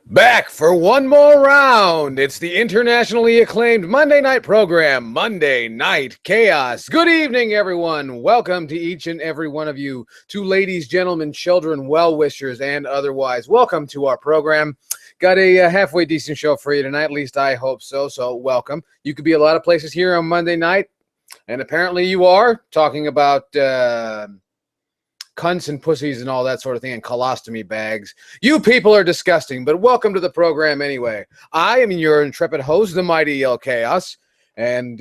Back for one more round. It's the internationally acclaimed Monday night program, Monday Night Chaos. Good evening, everyone. Welcome to each and every one of you, to ladies, gentlemen, children, well-wishers, and otherwise. Welcome to our program. Got a halfway decent show for you tonight. At least I hope so. So welcome. You could be a lot of places here on Monday night, and apparently you are talking about cunts and pussies and all that sort of thing, and colostomy bags. You people are disgusting, but welcome to the program anyway. I am your intrepid host, the mighty Yellkaos. And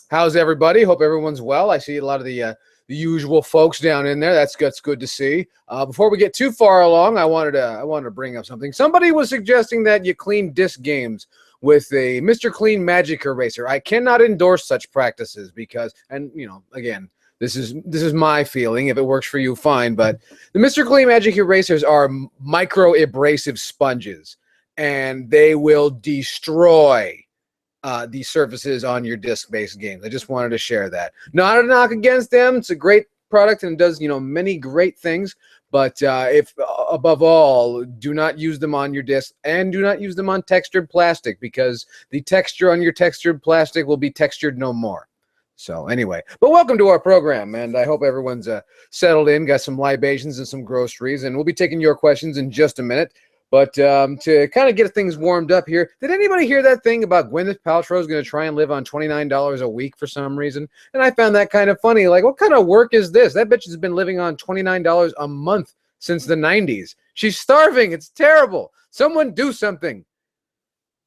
how's everybody? Hope everyone's well. I see a lot of the usual folks down in there. That's good to see. Before we get too far along, I wanted to bring up something. Somebody was suggesting that you clean disc games with a Mr. Clean Magic Eraser. I cannot endorse such practices because, and you know, again, this is my feeling. If it works for you, fine. But the Mr. Clean Magic Erasers are micro-abrasive sponges, and they will destroy the surfaces on your disc-based games. I just wanted to share that. Not a knock against them. It's a great product and does, you know, many great things. But if above all, do not use them on your disc, and do not use them on textured plastic, because the texture on your textured plastic will be textured no more. So anyway, but welcome to our program, and I hope everyone's settled in, got some libations and some groceries, and we'll be taking your questions in just a minute. But to kind of get things warmed up here, did anybody hear that thing about Gwyneth Paltrow is going to try and live on $29 a week for some reason? And I found that kind of funny. Like, what kind of work is this? That bitch has been living on $29 a month since the 90s. She's starving. It's terrible. Someone do something.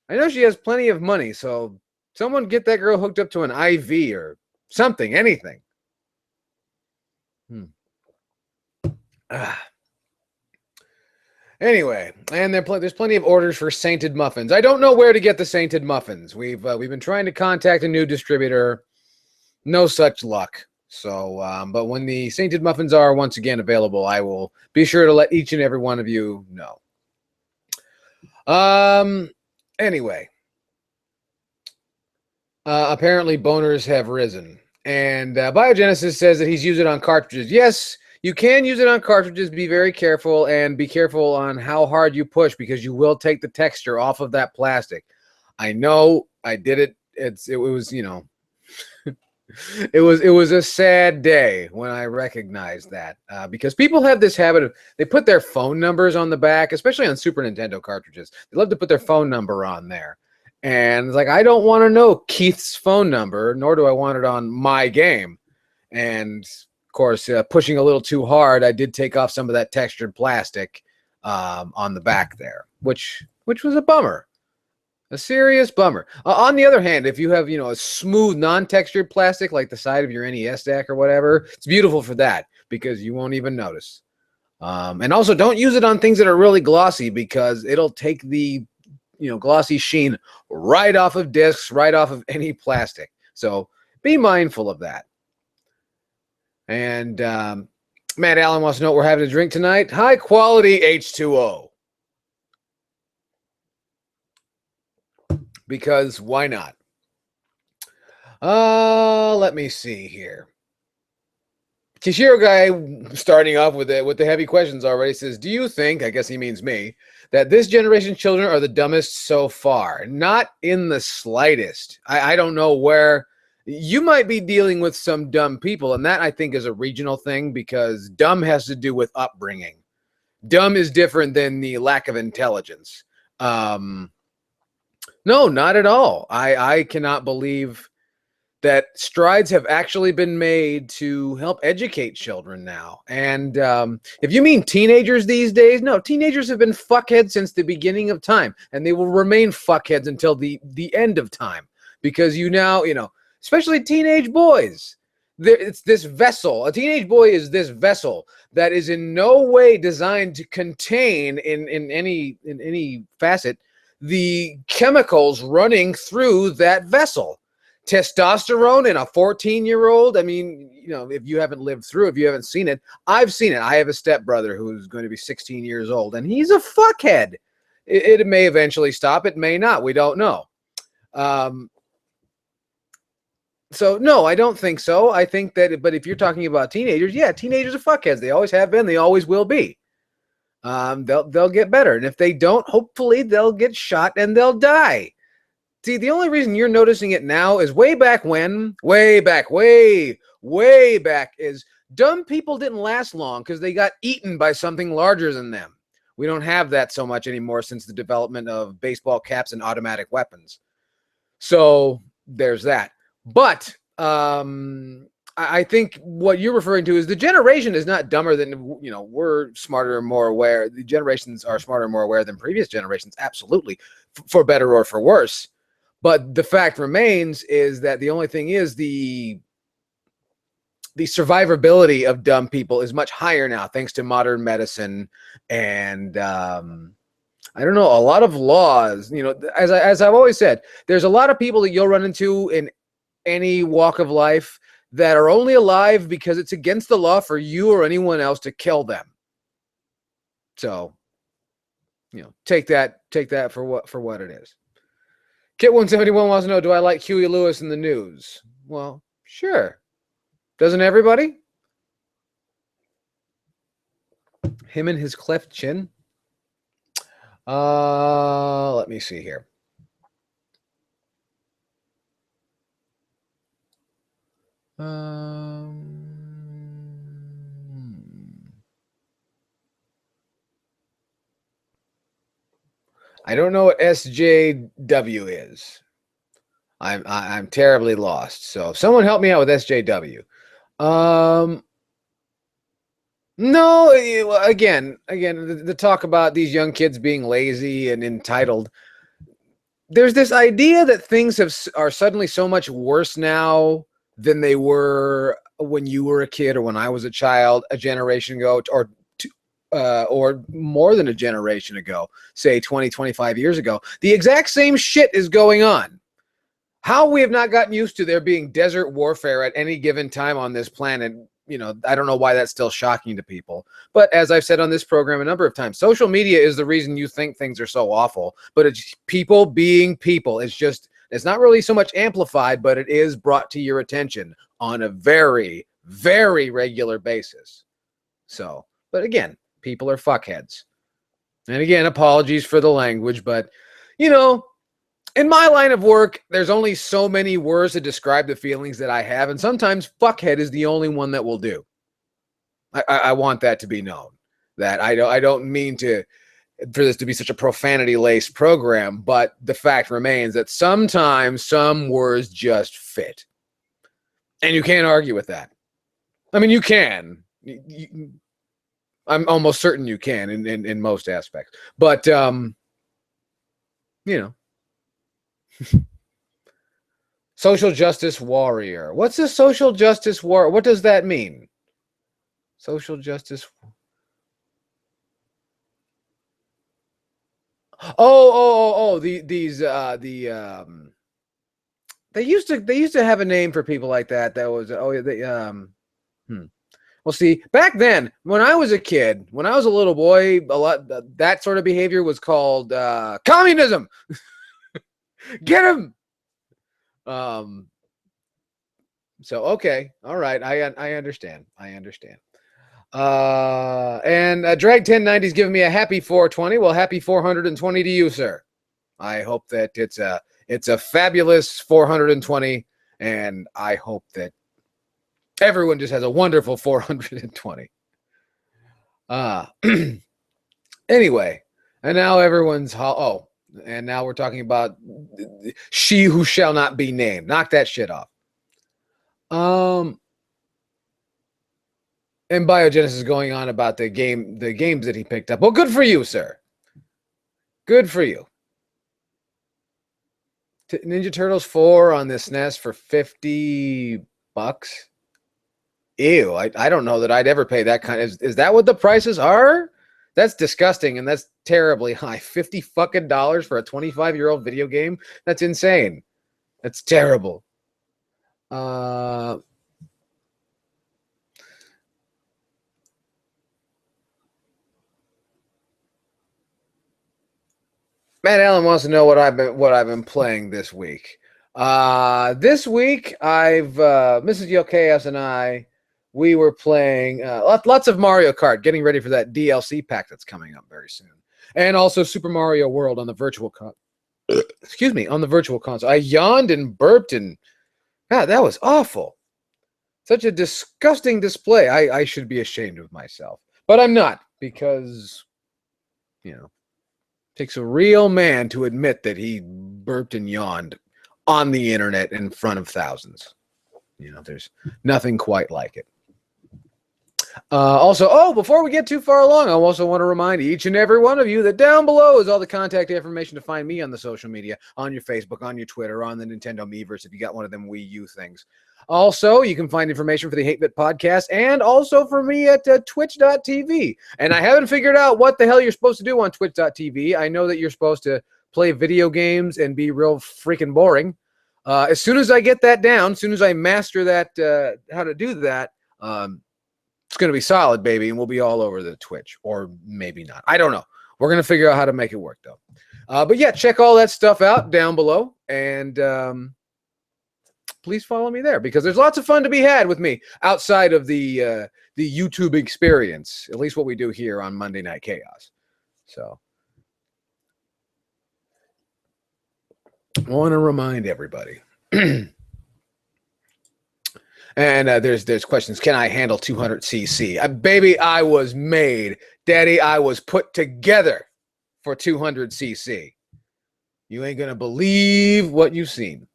I know she has plenty of money, so someone get that girl hooked up to an IV or something, anything. Anyway, and there's plenty of orders for Sainted Muffins. I don't know where to get the Sainted Muffins. We've been trying to contact a new distributor. No such luck. So, but when the Sainted Muffins are once again available, I will be sure to let each and every one of you know. Anyway. Apparently boners have risen. And Biogenesis says that he's used it on cartridges. Yes, you can use it on cartridges. Be very careful, and be careful on how hard you push, because you will take the texture off of that plastic. I know, I did it. It was, you know, it was a sad day when I recognized that, because people have this habit of, they put their phone numbers on the back, especially on Super Nintendo cartridges. They love to put their phone number on there. And it's like, I don't want to know Keith's phone number, nor do I want it on my game. And of course, pushing a little too hard, I did take off some of that textured plastic on the back there, which was a bummer, a serious bummer. On the other hand, if you have, you know, a smooth, non-textured plastic like the side of your NES deck or whatever, it's beautiful for that, because you won't even notice. And also, don't use it on things that are really glossy, because it'll take the, you know, glossy sheen right off of discs, right off of any plastic. So be mindful of that. And Matt Allen wants to know what we're having to drink tonight. High quality H2O. Because why not? Let me see here. Kishiro guy, starting off with the heavy questions already, says, do you think, I guess he means me, that this generation's children are the dumbest so far? Not in the slightest. I don't know where you might be dealing with some dumb people, and that I think is a regional thing, because dumb has to do with upbringing. Dumb is different than the lack of intelligence. No, not at all. I cannot believe that strides have actually been made to help educate children now. And if you mean teenagers these days, no, teenagers have been fuckheads since the beginning of time, and they will remain fuckheads until the end of time, because you know, especially teenage boys. It's this vessel. A teenage boy is this vessel that is in no way designed to contain in any facet the chemicals running through that vessel. Testosterone in a 14-year-old. I mean, you know, if you haven't lived through, if you haven't seen it, I've seen it. I have a stepbrother who's going to be 16 years old, and he's a fuckhead. It may eventually stop. It may not. We don't know. So, no, I don't think so. I think that, but if you're talking about teenagers, yeah, teenagers are fuckheads. They always have been. They always will be. they'll get better. And if they don't, hopefully they'll get shot and they'll die. See, the only reason you're noticing it now is way back, is dumb people didn't last long because they got eaten by something larger than them. We don't have that so much anymore since the development of baseball caps and automatic weapons. So there's that. But I think what you're referring to is the generation is not dumber than, we're smarter and more aware. The generations are smarter and more aware than previous generations. Absolutely. For better or for worse. But the fact remains is that the only thing is the survivability of dumb people is much higher now, thanks to modern medicine and I don't know, a lot of laws. As I've always said, there's a lot of people that you'll run into in any walk of life that are only alive because it's against the law for you or anyone else to kill them. So, take that for what it is. Kit 171 wants to know, do I like Huey Lewis in the news? Well, sure. Doesn't everybody? Him and his cleft chin. Let me see here. I don't know what SJW is. I'm terribly lost. So someone help me out with SJW. No, again, the talk about these young kids being lazy and entitled. There's this idea that things are suddenly so much worse now than they were when you were a kid or when I was a child a generation ago, or more than a generation ago, say 20, 25 years ago. The exact same shit is going on. How we have not gotten used to there being desert warfare at any given time on this planet, I don't know why that's still shocking to people. But as I've said on this program a number of times, social media is the reason you think things are so awful. But it's people being people. It's not really so much amplified, but it is brought to your attention on a very, very regular basis. So, but again, people are fuckheads. And again, apologies for the language, but, in my line of work, there's only so many words to describe the feelings that I have, and sometimes fuckhead is the only one that will do. I want that to be known, that I don't mean for this to be such a profanity-laced program, but the fact remains that sometimes some words just fit. And you can't argue with that. I mean, you can. I'm almost certain you can in most aspects. But, social justice warrior. What's a social justice warrior? What does that mean? Social justice. They used to have a name for people like that. That was Well, see, back then, when I was a kid, when I was a little boy, that sort of behavior was called communism. Get him. So okay, all right, I understand. And Drag 1090 is giving me a happy 420. Well, happy 420 to you, sir. I hope that it's a fabulous 420, and I hope that everyone just has a wonderful 420. Anyway, and now everyone's and now we're talking about she who shall not be named. Knock that shit off. And Biogenesis is going on about the games that he picked up. Well, good for you, sir. Good for you. Ninja Turtles 4 on the SNES for $50. Ew, I don't know that I'd ever pay that kind of. Is that what the prices are? That's disgusting, and that's terribly high. $50 fucking for a 25-year-old video game? That's insane. That's terrible. Matt Allen wants to know what I've been playing this week. This week Mrs. Yellkaos and I we were playing lots of Mario Kart, getting ready for that DLC pack that's coming up very soon. And also Super Mario World on the virtual excuse me, on the virtual console. I yawned and burped, and God, that was awful. Such a disgusting display. I should be ashamed of myself. But I'm not, because, you know, it takes a real man to admit that he burped and yawned on the internet in front of thousands. You know, there's nothing quite like it. Also, before we get too far along, I also want to remind each and every one of you that down below is all the contact information to find me on the social media, on your Facebook, on your Twitter, on the Nintendo MiiVerse if you got one of them Wii U things. Also, you can find information for the Hate Bit podcast and also for me at twitch.tv. And I haven't figured out what the hell you're supposed to do on twitch.tv. I know that you're supposed to play video games and be real freaking boring. As soon as I get that down, as soon as I master that, how to do that, it's going to be solid, baby, and we'll be all over the Twitch, or maybe not. I don't know. We're going to figure out how to make it work, though. But yeah, check all that stuff out down below, and please follow me there, because there's lots of fun to be had with me outside of the YouTube experience, at least what we do here on Monday Night Chaos. So I want to remind everybody. And there's questions. Can I handle 200cc? Baby, I was made. Daddy, I was put together for 200cc. You ain't going to believe what you've seen.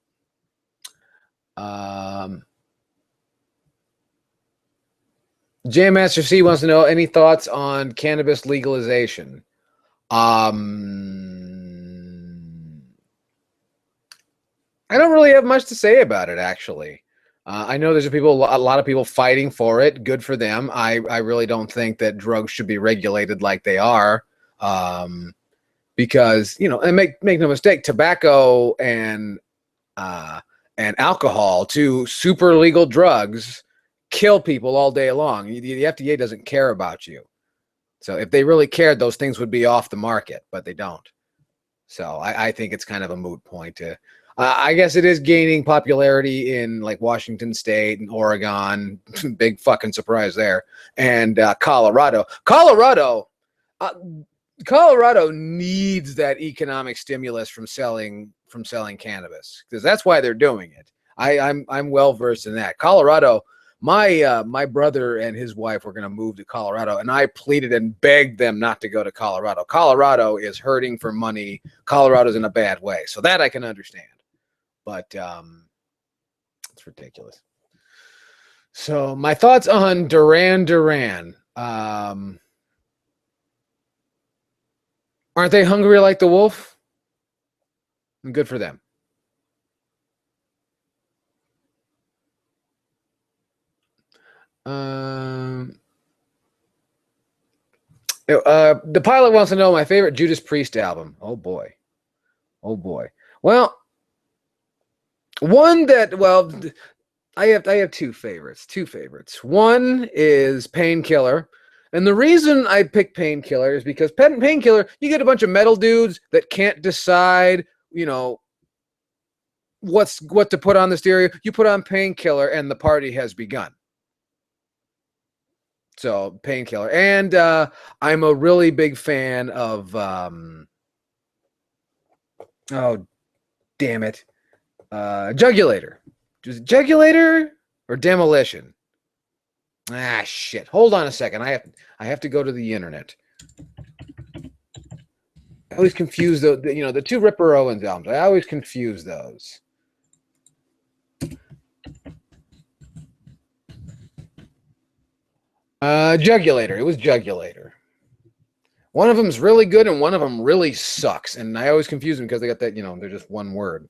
Jam Master C wants to know any thoughts on cannabis legalization. I don't really have much to say about it, actually. I know there's a lot of people fighting for it. Good for them. I really don't think that drugs should be regulated like they are, because, you know, and make no mistake, tobacco and alcohol, two super legal drugs, kill people all day long. The FDA doesn't care about you. So if they really cared, those things would be off the market, but they don't. So I think it's kind of a moot point to. I guess it is gaining popularity in like Washington State and Oregon. Big fucking surprise there. And Colorado. Colorado needs that economic stimulus from selling cannabis, because that's why they're doing it. I'm well versed in that. Colorado. My brother and his wife were going to move to Colorado, and I pleaded and begged them not to go to Colorado. Colorado is hurting for money. Colorado's in a bad way, so that I can understand. But it's ridiculous. So my thoughts on Duran Duran. Aren't they hungry like the wolf? Good for them. The pilot wants to know my favorite Judas Priest album. Oh boy. Well, I have two favorites. One is Painkiller. And the reason I picked Painkiller is because Painkiller, you get a bunch of metal dudes that can't decide, you know, what to put on the stereo. You put on Painkiller and the party has begun. So Painkiller. And I'm a really big fan of oh damn it. Jugulator. Is it Jugulator or Demolition? Ah shit. Hold on a second. I have to go to the internet. I always confuse the two Ripper Owens albums. I always confuse those. Jugulator. It was Jugulator. One of them's really good and one of them really sucks. And I always confuse them because they got that, they're just one word.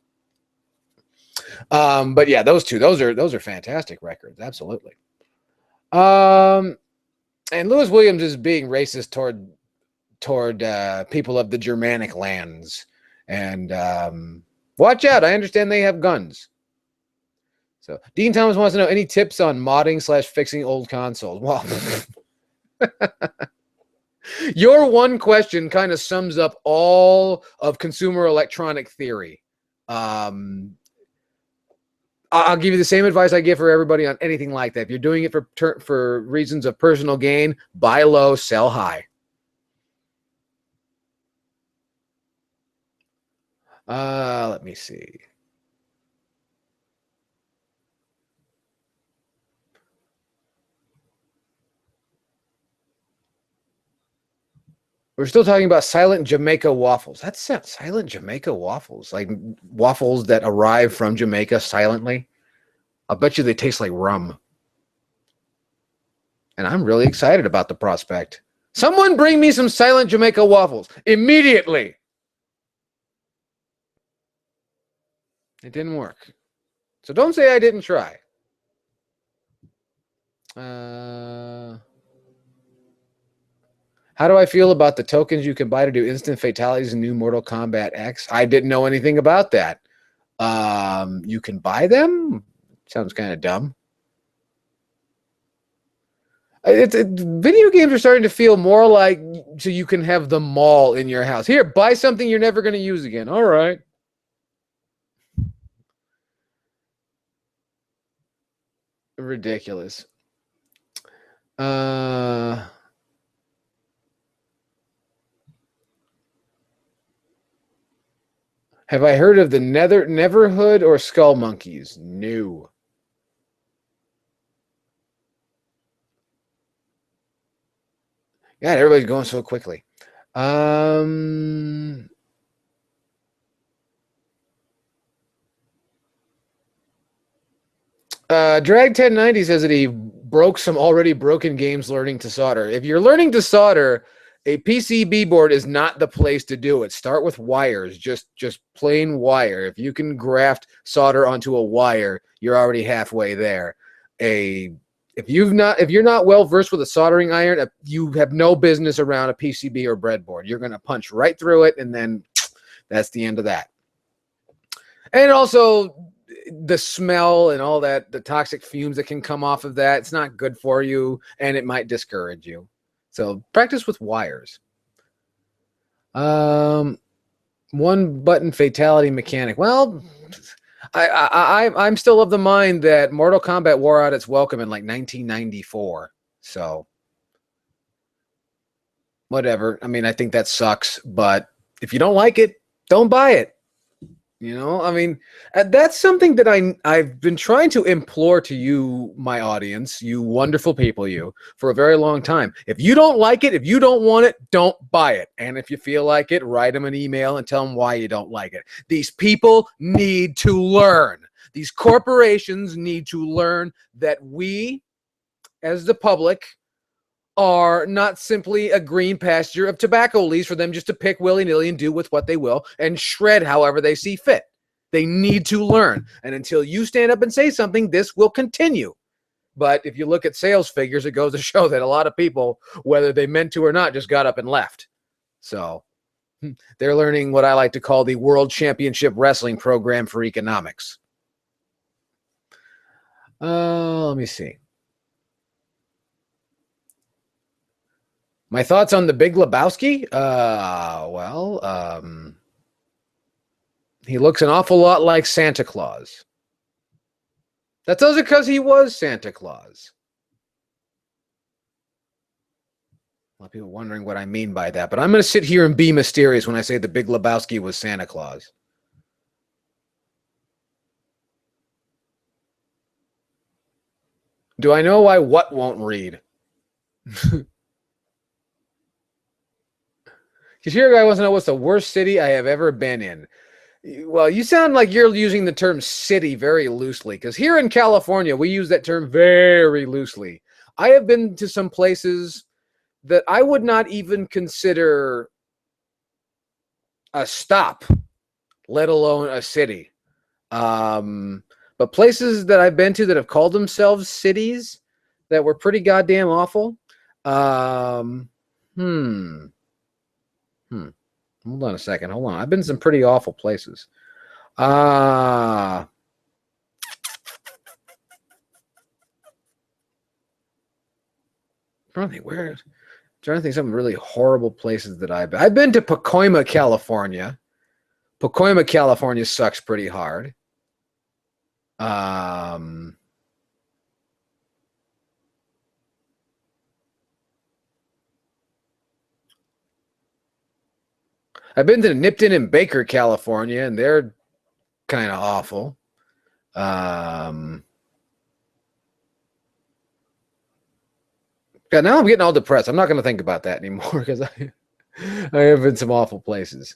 But yeah, those are fantastic records. Absolutely. And Lewis Williams is being racist toward people of the Germanic lands. And watch out. I understand they have guns. So Dean Thomas wants to know any tips on modding / fixing old consoles. Well, your one question kind of sums up all of consumer electronic theory. I I'll give you the same advice I give for everybody on anything like that. If you're doing it for reasons of personal gain, buy low, sell high. Let me see. We're still talking about silent Jamaica waffles. That's silent Jamaica waffles, like waffles that arrive from Jamaica silently. I'll bet you they taste like rum. And I'm really excited about the prospect. Someone bring me some silent Jamaica waffles immediately. It didn't work. So don't say I didn't try. How do I feel about the tokens you can buy to do instant fatalities in new Mortal Kombat X? I didn't know anything about that. You can buy them? Sounds kind of dumb. Video games are starting to feel more like so you can have them all in your house. Here, buy something you're never going to use again. All right. Ridiculous. Have I heard of the Neverhood or Skull Monkeys? No. God, everybody's going so quickly. Drag1090 says that he broke some already broken games learning to solder. If you're learning to solder, a PCB board is not the place to do it. Start with wires, just plain wire. If you can graft solder onto a wire, you're already halfway there. If you're not well versed with a soldering iron, you have no business around a PCB or breadboard. You're going to punch right through it, and then that's the end of that. And also the smell and all that, the toxic fumes that can come off of that, it's not good for you, and it might discourage you. So practice with wires. One button fatality mechanic. Well, I'm still of the mind that Mortal Kombat wore out its welcome in like 1994. So whatever. I mean, I think that sucks, but if you don't like it, don't buy it. You know, I mean, that's something that I've been trying to implore to you, my audience, you wonderful people, for a very long time. If you don't like it, if you don't want it, don't buy it. And if you feel like it, write them an email and tell them why you don't like it. These people need to learn. These corporations need to learn that we, as the public, are not simply a green pasture of tobacco leaves for them just to pick willy-nilly and do with what they will and shred however they see fit. They need to learn. And until you stand up and say something, this will continue. But if you look at sales figures, it goes to show that a lot of people, whether they meant to or not, just got up and left. So they're learning what I like to call the World Championship Wrestling Program for Economics. Let me see. My thoughts on the Big Lebowski? He looks an awful lot like Santa Claus. That does it because he was Santa Claus. A lot of people wondering what I mean by that, but I'm going to sit here and be mysterious when I say the Big Lebowski was Santa Claus. Do I know why what won't read? Because here a guy wants to know what's the worst city I have ever been in. Well, you sound like you're using the term city very loosely, because here in California, we use that term very loosely. I have been to some places that I would not even consider a stop, let alone a city. But places that I've been to that have called themselves cities that were pretty goddamn awful. Hold on a second. Hold on. I've been to some pretty awful places. Trying to think some really horrible places that I've been to Pacoima, California. Pacoima, California sucks pretty hard. Um, I've been to Nipton and Baker, California, and they're kind of awful. God, now I'm getting all depressed. I'm not going to think about that anymore because I have been some awful places.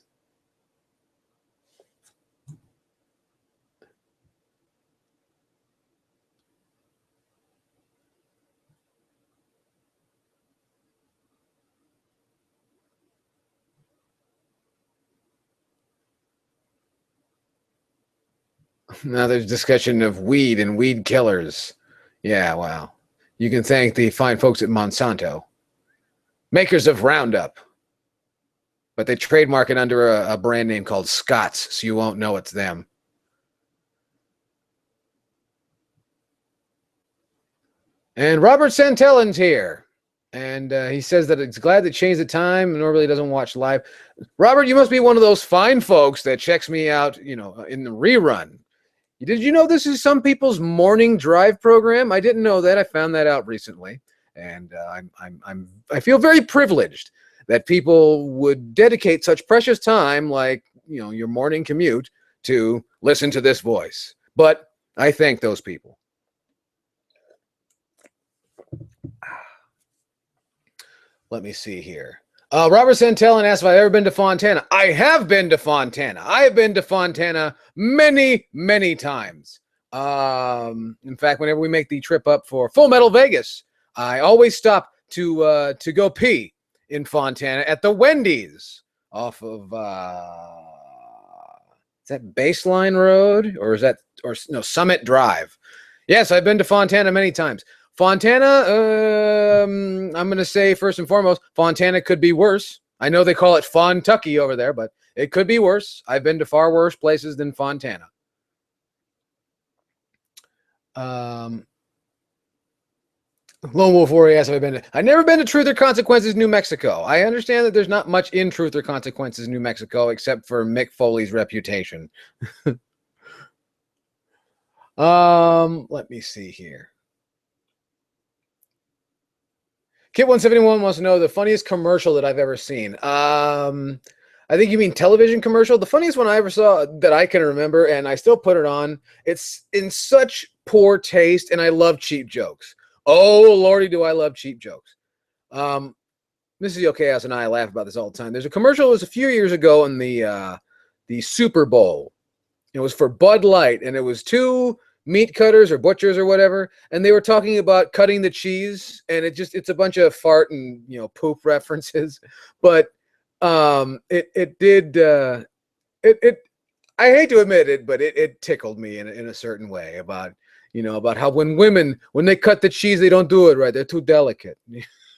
Now there's discussion of weed and weed killers. Yeah, wow. You can thank the fine folks at Monsanto, makers of Roundup, but they trademark it under a brand name called Scott's, so you won't know it's them. And Robert Santellan's here. And he says that it's glad to change the time. Normally doesn't watch live. Robert, you must be one of those fine folks that checks me out, in the rerun. Did you know this is some people's morning drive program? I didn't know that. I found that out recently, and I feel very privileged that people would dedicate such precious time, like your morning commute, to listen to this voice. But I thank those people. Let me see here. Robert Santellan asked if I've ever been to Fontana. I have been to Fontana. I have been to Fontana many, many times. In fact, whenever we make the trip up for Full Metal Vegas, I always stop to go pee in Fontana at the Wendy's off of is that Baseline Road or Summit Drive? Yes, I've been to Fontana many times. Fontana, I'm going to say first and foremost, Fontana could be worse. I know they call it Fontucky over there, but it could be worse. I've been to far worse places than Fontana. Lone Wolf Warrior asked if I've been to. I've never been to Truth or Consequences, New Mexico. I understand that there's not much in Truth or Consequences, New Mexico, except for Mick Foley's reputation. Let me see here. Kit171 wants to know the funniest commercial that I've ever seen. I think you mean television commercial. The funniest one I ever saw that I can remember, and I still put it on. It's in such poor taste, and I love cheap jokes. Oh, Lordy, do I love cheap jokes. Mrs. Yellkaos and I laugh about this all the time. There's a commercial that was a few years ago in the Super Bowl. It was for Bud Light, and it was two meat cutters or butchers or whatever, and they were talking about cutting the cheese, and it's a bunch of fart and poop references, but it did I hate to admit it, but it tickled me in a certain way about how when they cut the cheese, they don't do it right, they're too delicate.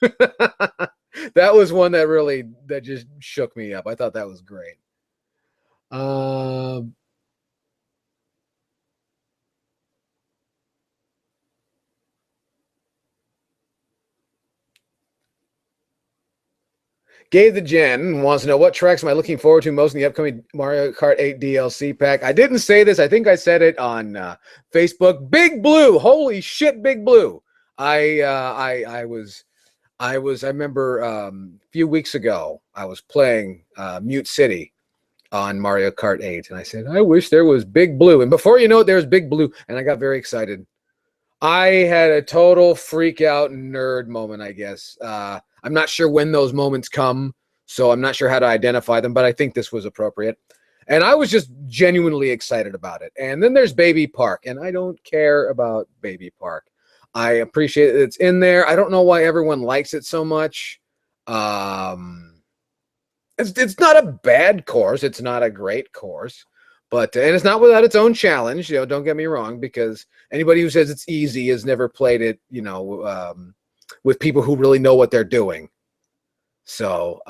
That was one that just shook me up. I thought that was great. Gabe the Gen wants to know what tracks am I looking forward to most in the upcoming Mario Kart 8 DLC pack. I didn't say this. I think I said it on Facebook. Big Blue. Holy shit, Big Blue. I remember a few weeks ago, I was playing Mute City on Mario Kart 8, and I said, I wish there was Big Blue. And before you know it, there was Big Blue, and I got very excited. I had a total freak out nerd moment, I guess. I'm not sure when those moments come, so I'm not sure how to identify them, but I think this was appropriate. And I was just genuinely excited about it. And then there's Baby Park, and I don't care about Baby Park. I appreciate that it's in there. I don't know why everyone likes it so much. It's not a bad course. It's not a great course. But and it's not without its own challenge, don't get me wrong, because anybody who says it's easy has never played it, with people who really know what they're doing. So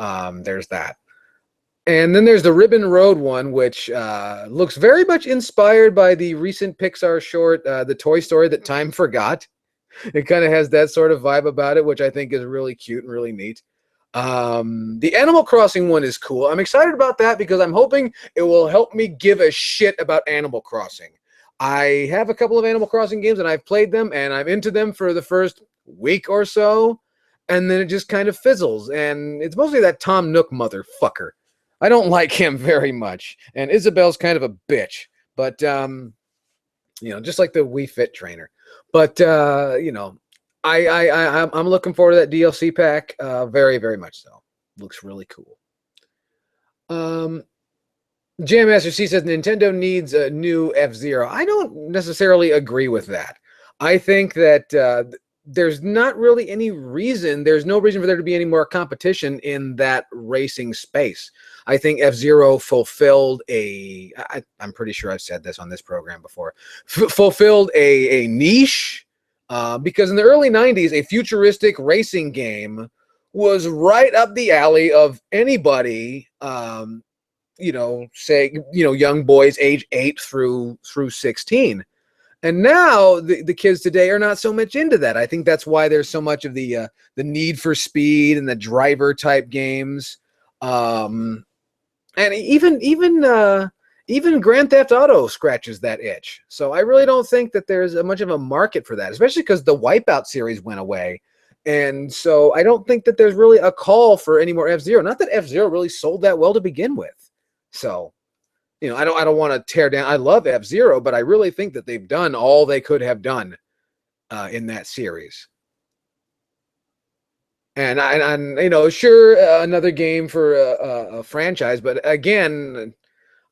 there's that. And then there's the Ribbon Road one, which looks very much inspired by the recent Pixar short, The Toy Story That Time Forgot. It kind of has that sort of vibe about it, which I think is really cute and really neat. The Animal Crossing one is cool. I'm excited about that because I'm hoping it will help me give a shit about Animal Crossing. I have a couple of Animal Crossing games, and I've played them, and I'm into them for the first week or so, and then it just kind of fizzles. And it's mostly that Tom Nook motherfucker. I don't like him very much, and Isabel's kind of a bitch. But just like the Wii Fit trainer. But I'm looking forward to that DLC pack. Very, very much so. Looks really cool. Jam Master C says Nintendo needs a new F-Zero. I don't necessarily agree with that. I think that there's not really any reason. There's no reason for there to be any more competition in that racing space. I think F-Zero fulfilled I'm pretty sure I've said this on this program before, fulfilled a niche because in the early 90s, a futuristic racing game was right up the alley of anybody, young boys age 8 through 16. And now the kids today are not so much into that. I think that's why there's so much of the Need for Speed and the driver type games. And even Grand Theft Auto scratches that itch. So I really don't think that there's much of a market for that, especially because the Wipeout series went away. And so I don't think that there's really a call for any more F-Zero. Not that F-Zero really sold that well to begin with. So, I don't want to tear down. I love F-Zero, but I really think that they've done all they could have done in that series. And sure, another game for a franchise, but again,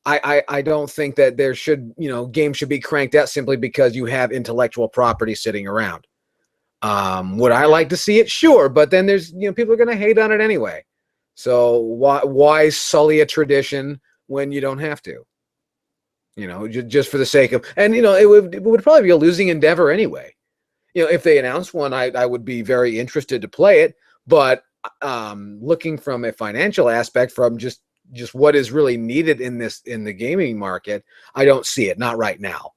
I don't think that there should, games should be cranked out simply because you have intellectual property sitting around. Would I like to see it? Sure, but then there's, people are going to hate on it anyway. So why sully a tradition when you don't have to? Just for the sake of, and it would probably be a losing endeavor anyway. If they announced one, I would be very interested to play it. But looking from a financial aspect, from just what is really needed in the gaming market, I don't see it. Not right now.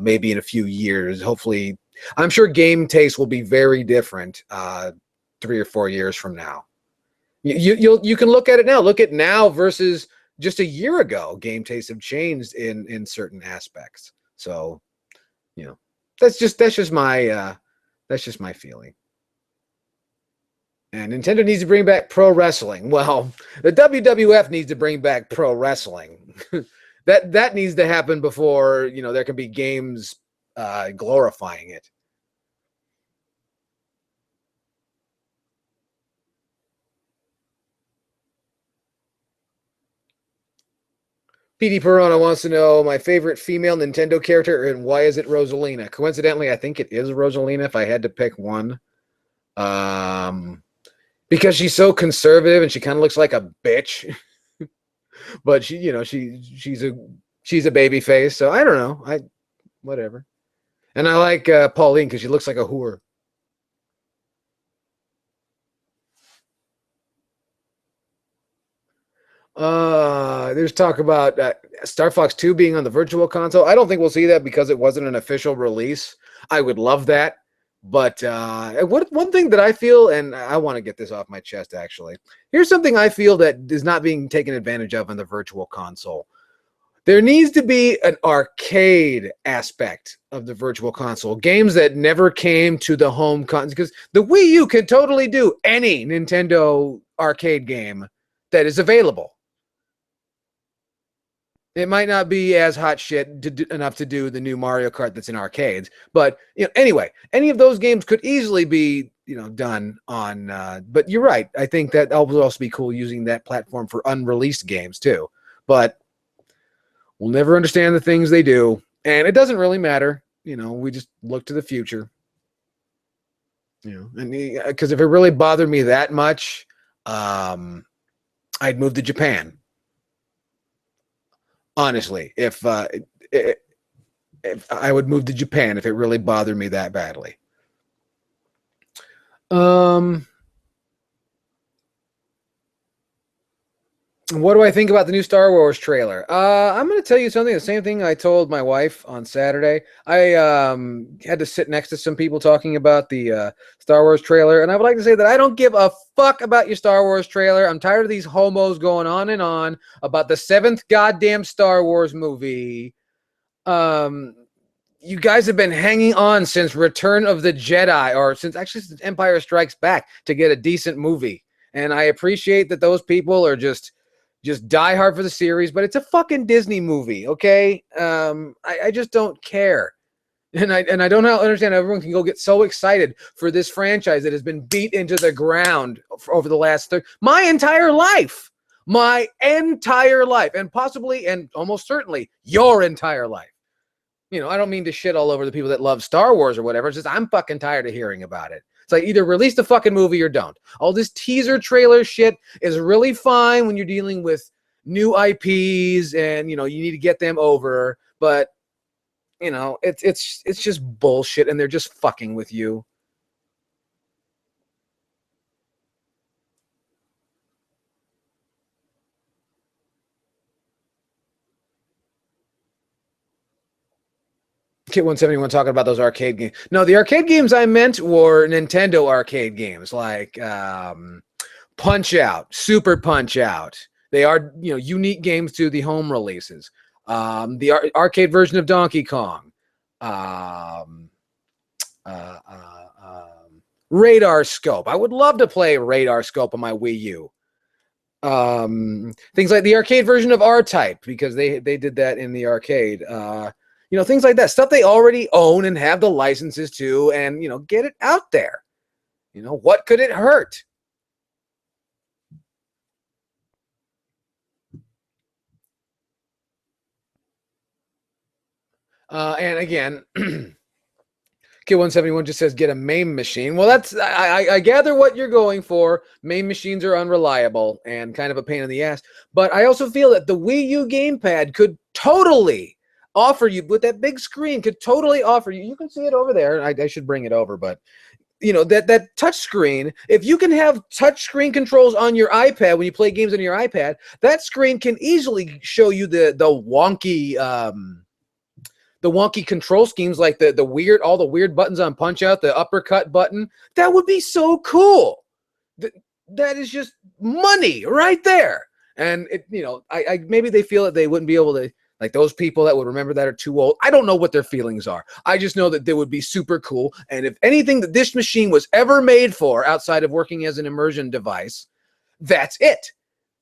Maybe in a few years. Hopefully, I'm sure game taste will be very different 3 or 4 years from now. You can look at it now. Look at now versus just a year ago. Game tastes have changed in certain aspects. So, that's just my feeling. And Nintendo needs to bring back pro wrestling. Well, the WWF needs to bring back pro wrestling. that needs to happen before there can be games glorifying it. PD Perona wants to know my favorite female Nintendo character and why is it Rosalina? Coincidentally, I think it is Rosalina if I had to pick one. Because she's so conservative and she kind of looks like a bitch. But she's a baby face, so I don't know. Whatever. And I like Pauline because she looks like a whore. There's talk about Star Fox 2 being on the Virtual Console. I don't think we'll see that because it wasn't an official release. I would love that. But one thing that I feel, and I want to get this off my chest, actually. Here's something I feel that is not being taken advantage of on the Virtual Console. There needs to be an arcade aspect of the Virtual Console. Games that never came to the home console. Because the Wii U can totally do any Nintendo arcade game that is available. It might not be as hot shit enough to do the new Mario Kart that's in arcades, but anyway, any of those games could easily be done on. But you're right. I think that would also be cool using that platform for unreleased games too. But we'll never understand the things they do, and it doesn't really matter. We just look to the future. And because if it really bothered me that much, I'd move to Japan. Honestly, if I would move to Japan if it really bothered me that badly. What do I think about the new Star Wars trailer? I'm going to tell you something. The same thing I told my wife on Saturday. I had to sit next to some people talking about the Star Wars trailer, and I would like to say that I don't give a fuck about your Star Wars trailer. I'm tired of these homos going on and on about the 7th goddamn Star Wars movie. You guys have been hanging on since Return of the Jedi, or since Empire Strikes Back, to get a decent movie. And I appreciate that those people are just die hard for the series, but it's a fucking Disney movie, okay? I just don't care. And I don't understand how everyone can go get so excited for this franchise that has been beat into the ground over the last my entire life. My entire life, and possibly and almost certainly your entire life. You know, I don't mean to shit all over the people that love Star Wars or whatever. It's just I'm fucking tired of hearing about it. It's like either release the fucking movie or don't. All this teaser trailer shit is really fine when you're dealing with new IPs and, you know, you need to get them over. But, you know, it's just bullshit and they're just fucking with you. Kit 171 talking about those arcade games. No, the arcade games I meant were Nintendo arcade games like Punch Out, Super Punch Out. They are, you know, unique games to the home releases. The arcade version of Donkey Kong. Radar Scope. I would love to play Radar Scope on my Wii U. Things like the arcade version of R-Type, because they did that in the arcade. You know, things like that. Stuff they already own and have the licenses to, and, you know, get it out there. You know, what could it hurt? And again, K171 just says get a MAME machine. Well, that's I gather what you're going for. MAME machines are unreliable and kind of a pain in the ass. But I also feel that the Wii U gamepad could totally offer you, with that big screen, could totally offer you. You can see it over there. I should bring it over, but you know, that touch screen, if you can have touch screen controls on your iPad when you play games on your iPad, that screen can easily show you the wonky control schemes, like all the weird buttons on Punch Out, the uppercut button. That would be so cool. That is just money right there. And it, you know, I maybe they feel that they wouldn't be able to, like those people that would remember that are too old. I don't know what their feelings are. I just know that they would be super cool. And if anything that this machine was ever made for outside of working as an immersion device, that's it.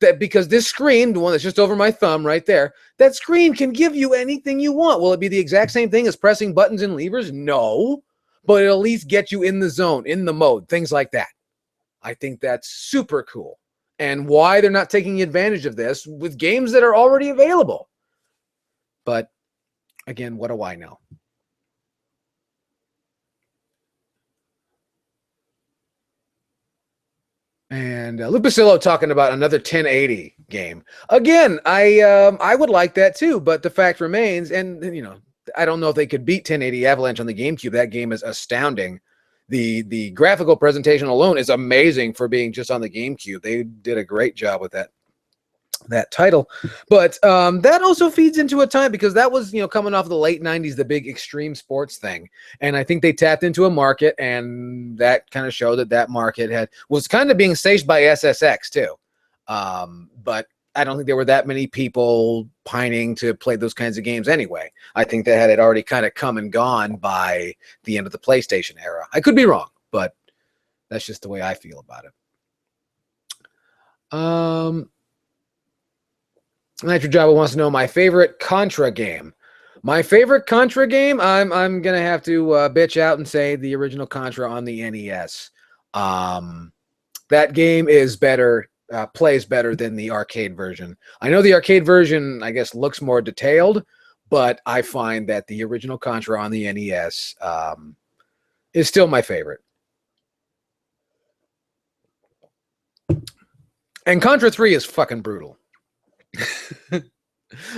That because this screen, the one that's just over my thumb right there, that screen can give you anything you want. Will it be the exact same thing as pressing buttons and levers? No, but it'll at least get you in the zone, in the mode, things like that. I think that's super cool. And why they're not taking advantage of this with games that are already available. But again, what do I know? And Lupacillo talking about another 1080 game. Again, I would like that too, but the fact remains, and you know, I don't know if they could beat 1080 Avalanche on the GameCube. That game is astounding. The graphical presentation alone is amazing for being just on the GameCube. They did a great job with that title. But that also feeds into a time, because that was, you know, coming off of the late 90s, the big extreme sports thing. And I think they tapped into a market, and that kind of showed that market was kind of being staged by SSX too. But I don't think there were that many people pining to play those kinds of games anyway. I think that had already kind of come and gone by the end of the PlayStation era. I could be wrong, but that's just the way I feel about it. Nitro Java wants to know my favorite Contra game. My favorite Contra game, I'm gonna have to bitch out and say the original Contra on the NES. That game is better, plays better than the arcade version. I know the arcade version, I guess, looks more detailed, but I find that the original Contra on the NES is still my favorite. And Contra 3 is fucking brutal.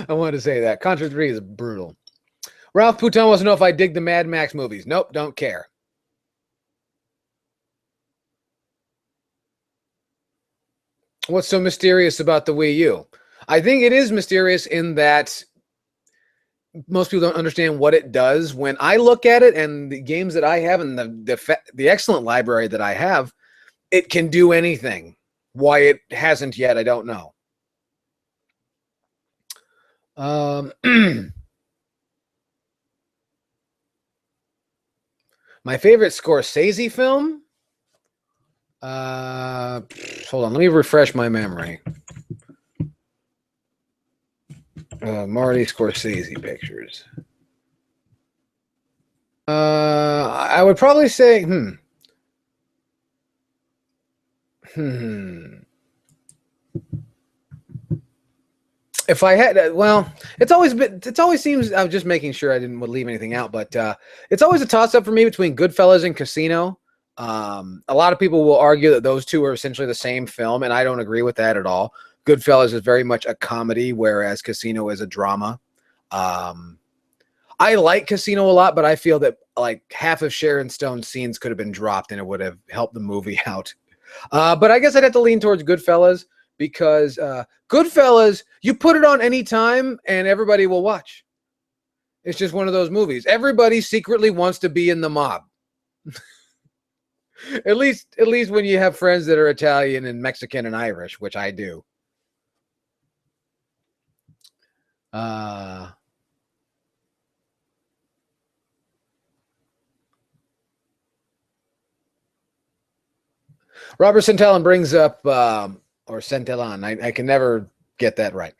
I wanted to say that. Contra 3 is brutal. Ralph Pouton wants to know if I dig the Mad Max movies. Nope, don't care. What's so mysterious about the Wii U? I think it is mysterious in that most people don't understand what it does. When I look at it and the games that I have and the excellent library that I have, it can do anything. Why it hasn't yet, I don't know. My favorite Scorsese film? Hold on, let me refresh my memory. Marty Scorsese pictures. I would probably say, If I had, well, it's always seems, I'm just making sure I didn't leave anything out, but it's always a toss up for me between Goodfellas and Casino. A lot of people will argue that those two are essentially the same film, and I don't agree with that at all. Goodfellas is very much a comedy, whereas Casino is a drama. I like Casino a lot, but I feel that like half of Sharon Stone's scenes could have been dropped and it would have helped the movie out. But I guess I'd have to lean towards Goodfellas because Goodfellas, you put it on any time and everybody will watch. It's just one of those movies. Everybody secretly wants to be in the mob. At least when you have friends that are Italian and Mexican and Irish, which I do. Robert Centellon brings up, or Centellon, I can never get that right.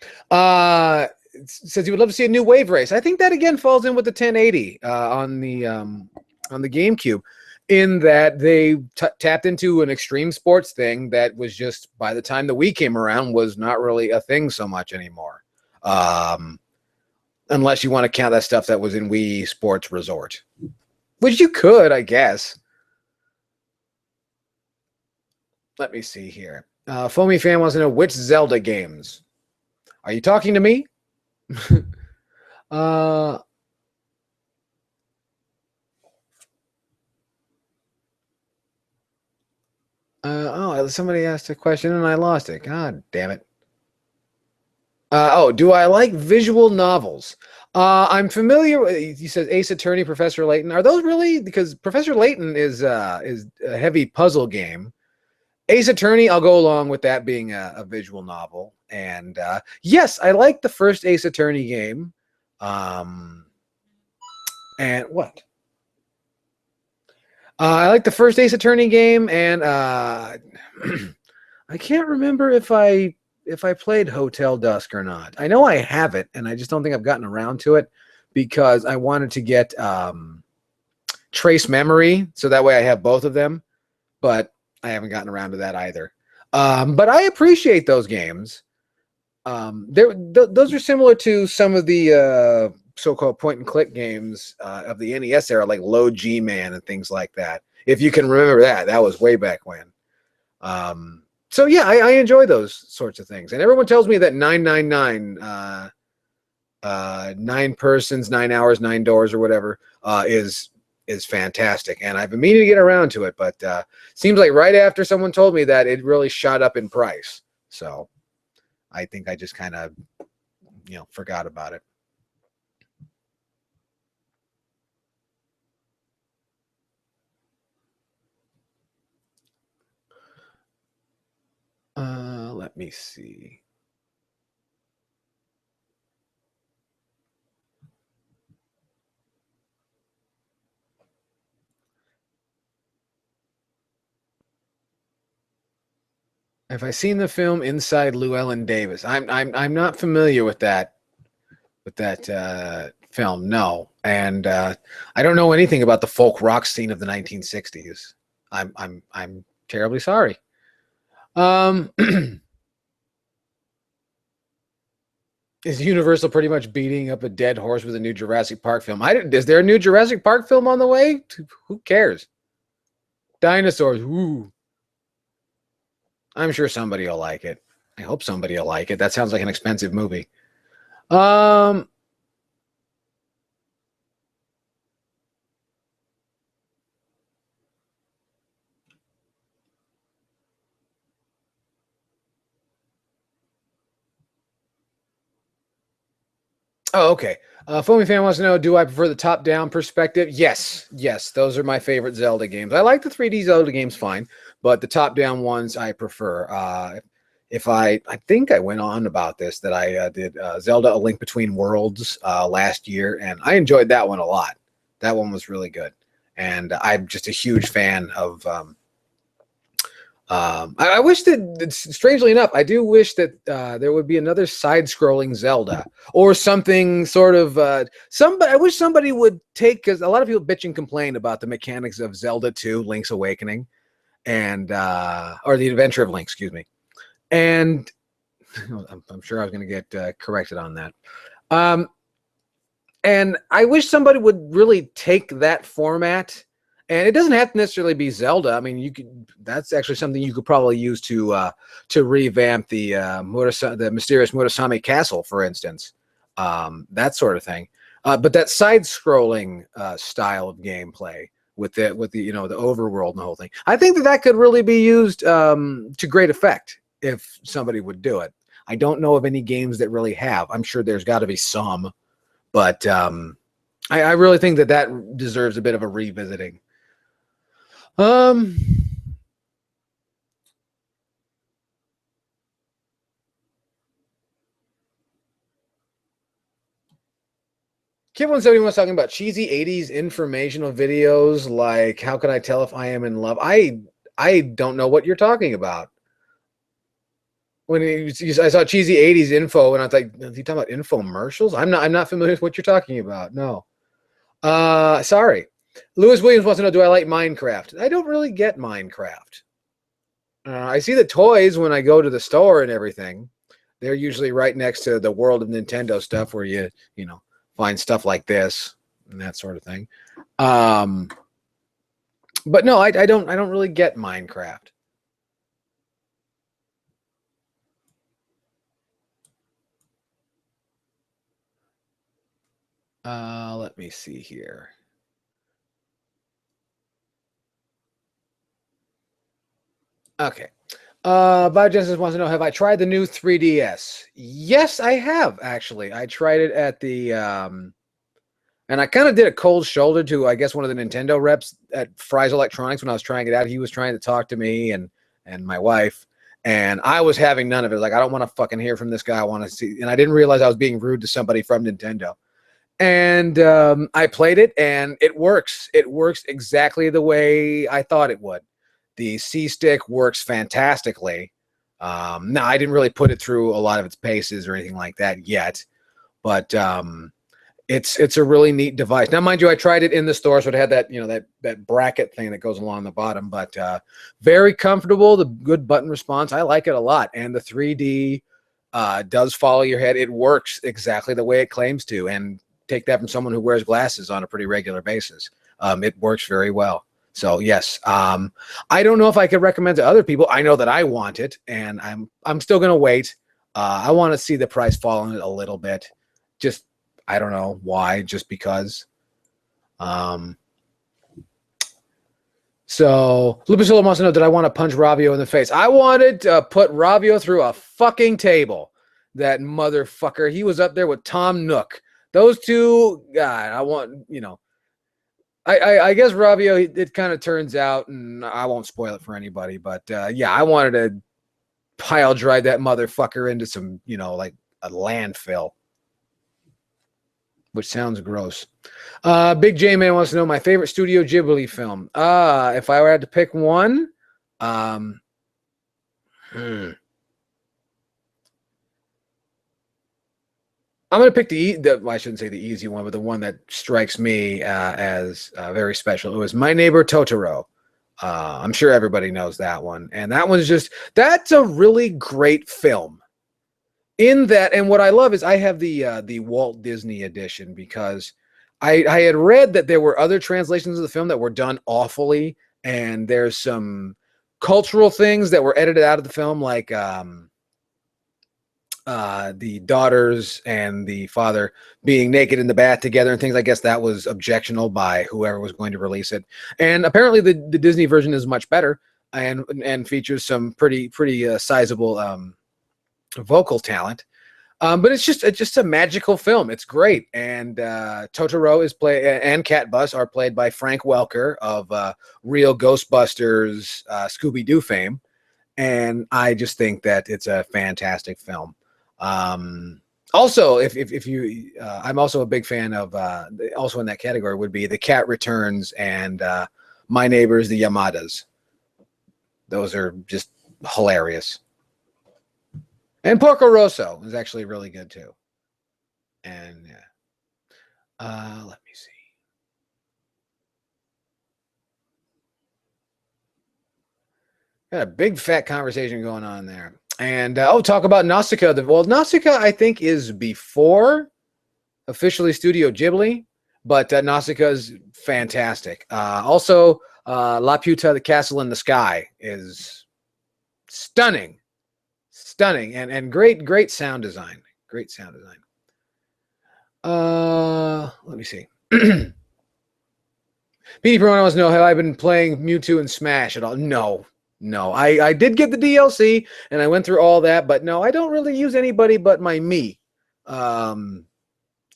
Says he would love to see a new wave race. I think that again falls in with the 1080 on the GameCube, in that they tapped into an extreme sports thing that was just, by the time the Wii came around, was not really a thing so much anymore. Unless you want to count that stuff that was in Wii Sports Resort, which you could, I guess. Let me see here. Foamy Fan wants to know which Zelda games. Are you talking to me? Oh, somebody asked a question and I lost it. God damn it. Do I like visual novels? I'm familiar. He says Ace Attorney, Professor Layton. Are those really? Because Professor Layton is a heavy puzzle game. Ace Attorney, I'll go along with that being a visual novel. And yes, I like the first Ace Attorney game. And what? I like the first Ace Attorney game, and I can't remember if I played Hotel Dusk or not. I know I have it, and I just don't think I've gotten around to it because I wanted to get Trace Memory, so that way I have both of them. But I haven't gotten around to that either. But I appreciate those games. Those are similar to some of the so-called point-and-click games of the NES era, like Low G-Man and things like that. If you can remember that, that was way back when. So yeah, I enjoy those sorts of things. And everyone tells me that 999, 9 persons, 9 hours, 9 doors, or whatever, is fantastic. And I've been meaning to get around to it, but seems like right after someone told me that, it really shot up in price. So I think I just kind of, forgot about it. Let me see. Have I seen the film Inside Llewellyn Davis? I'm not familiar with that film. No, and I don't know anything about the folk rock scene of the 1960s. I'm terribly sorry. Is Universal pretty much beating up a dead horse with a new Jurassic Park film? Is there a new Jurassic Park film on the way? Who cares? Dinosaurs. Ooh. I'm sure somebody will like it. I hope somebody will like it. That sounds like an expensive movie. Oh, okay. Foamy Fan wants to know, do I prefer the top-down perspective? Yes. Those are my favorite Zelda games. I like the 3D Zelda games fine, but the top-down ones I prefer. I think I went on about this, that I did Zelda: A Link Between Worlds last year, and I enjoyed that one a lot. That one was really good. and I'm just a huge fan of. I wish that, strangely enough, I do wish that there would be another side-scrolling Zelda or something sort of. I wish somebody would take, because a lot of people bitch and complain about the mechanics of Zelda 2: Link's Awakening, and or the Adventure of Link, excuse me. And I'm sure I was going to get corrected on that. And I wish somebody would really take that format. And it doesn't have to necessarily be Zelda. I mean, you could. That's actually something you could probably use to revamp the the mysterious Murasame Castle, for instance. That sort of thing. But that side-scrolling style of gameplay with the the overworld and the whole thing, I think that could really be used to great effect if somebody would do it. I don't know of any games that really have. I'm sure there's got to be some, but I really think that deserves a bit of a revisiting. Kid170 was talking about cheesy 80s informational videos like how can I tell if I am in love? I don't know what you're talking about. I saw cheesy 80s info and I was like, are you talking about infomercials? I'm not familiar with what you're talking about. No. Sorry. Lewis Williams wants to know, do I like Minecraft? I don't really get Minecraft. I see the toys when I go to the store and everything. They're usually right next to the World of Nintendo stuff where you find stuff like this and that sort of thing. But no, I don't really get Minecraft. Let me see here. Okay. Biogenesis wants to know, have I tried the new 3DS? Yes, I have, actually. I tried it at the and I kind of did a cold shoulder to, I guess, one of the Nintendo reps at Fry's Electronics when I was trying it out. He was trying to talk to me and my wife, and I was having none of it. Like, I don't want to fucking hear from this guy. I want to see, and I didn't realize I was being rude to somebody from Nintendo. And I played it, and it works. It works exactly the way I thought it would. The C-Stick works fantastically. Now, I didn't really put it through a lot of its paces or anything like that yet, but it's a really neat device. Now, mind you, I tried it in the store, so it had that that bracket thing that goes along the bottom, but very comfortable. The good button response, I like it a lot, and the 3D does follow your head. It works exactly the way it claims to, and take that from someone who wears glasses on a pretty regular basis. It works very well. So yes, I don't know if I could recommend to other people. I know that I want it, and I'm still gonna wait. I want to see the price fall on it a little bit. Just I don't know why. Just because. So Lupicilla wants to know, did I want to punch Ravio in the face? I wanted to put Ravio through a fucking table. That motherfucker. He was up there with Tom Nook. Those two, God, I want, I guess Ravio, it kind of turns out, and I won't spoil it for anybody, but yeah, I wanted to pile drive that motherfucker into some, like a landfill, which sounds gross. Big J Man wants to know my favorite Studio Ghibli film. If I were to pick one, I'm going to pick I shouldn't say the easy one, but the one that strikes me as very special. It was My Neighbor Totoro. I'm sure everybody knows that one. And that one's that's a really great film. In that, and what I love is I have the Walt Disney edition, because I had read that there were other translations of the film that were done awfully, and there's some cultural things that were edited out of the film, like the daughters and the father being naked in the bath together and things. I guess that was objectionable by whoever was going to release it. And apparently the Disney version is much better and features some pretty sizable vocal talent. But it's just a magical film. It's great. And Totoro is and Cat Bus are played by Frank Welker of real Ghostbusters Scooby-Doo fame. And I just think that it's a fantastic film. Also, if you, I'm also a big fan of, also in that category would be The Cat Returns and My Neighbors, the Yamadas. Those are just hilarious. And Porco Rosso is actually really good too. And let me see. Got a big fat conversation going on there. And talk about Nausicaa. Well, Nausicaa, I think, is before officially Studio Ghibli, but Nausicaa is fantastic. Also, Laputa, the Castle in the Sky, is stunning, stunning, and great sound design. Great sound design. Let me see. PD Pro wants to know, have I been playing Mewtwo and Smash at all? No, no. I did get the DLC and I went through all that, but no, I don't really use anybody but my Mii. I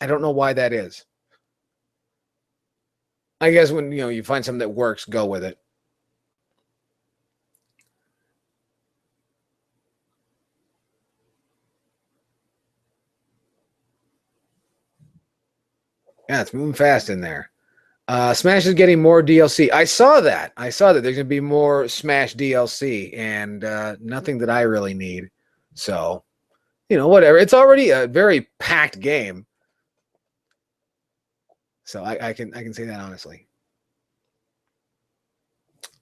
don't know why that is. I guess when you find something that works, go with it. Yeah, it's moving fast in there. Smash is getting more DLC. I saw that. There's going to be more Smash DLC and nothing that I really need. So, whatever. It's already a very packed game. So I can say that honestly.